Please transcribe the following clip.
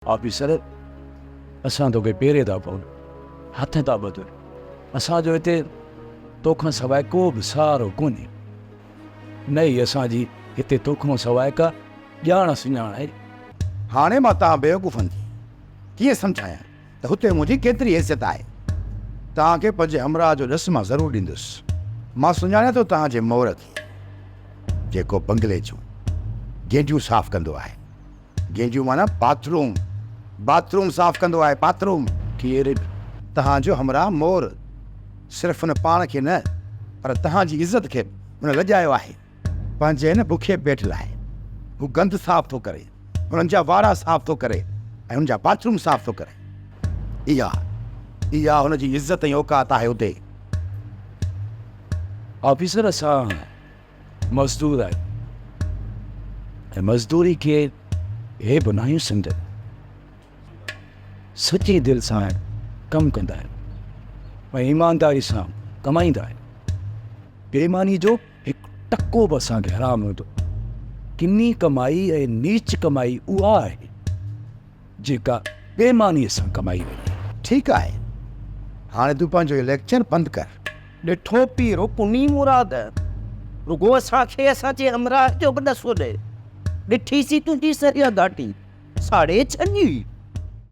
Officer असां तोखे पेरे था पऊं, हथ था ॿधूं। असांजो हिते तोखां सवाइ को बि सहारो कोन्हे। न ई असांजी हिते तोखां सवाइ का ॼाण सुञाण आहे। हाणे मां तव्हां बेवकूफ़नि कीअं सम्झायां त हुते मुंहिंजी केतिरी हैसियत आहे। तव्हांखे पंहिंजे हमराह जो ॾस मां ज़रूरु ॾींदुसि। मां सुञाणियां थो तव्हांजे मोहर खे, जेको बंगले जूं गेंडियूं साफ़ कंदो आहे। गेंडियूं माना बाथरूम, बाथरूम साफ़ कंदो आहे। बाथरूम केरु? तव्हांजो हमराह मोर सिर्फ़ु हुन पाण खे न पर तव्हांजी इज़त खे हुन लॼायो आहे। पंहिंजे न बुखे पेट लाइ हू गंद साफ़ थो करे, हुननि जा वारा साफ़ थो करे ऐं हुन जा बाथरूम साफ़ थो करे। इहा हुनजी इज़त ऐं औकात आहे हुते। ऑफिसर असां मज़दूर आहियूं ऐं मज़दूरी खे हे बि नाहियूं सम्झनि। सची दिलि सां कमु कंदा आहियूं ऐं ईमानदारी सां कमाईंदा आहियूं। बेईमानी जो हिकु टको बि असांखे हराम हूंदो। किनी कमाई ऐं नीच कमाई उहा आहे जेका बेईमानीअ सां कमाई वञे। ठीकु आहे, हाणे तूं पंहिंजो इहो लेक्चर बंदि कर। ॾिठो पीरो पुनी मुराद, रुगो असांखे असांजे हमराह जो बि ॾसो ॾे। ॾिठीसीं तुंहिंजी सरिया घाटी 6:30 जी।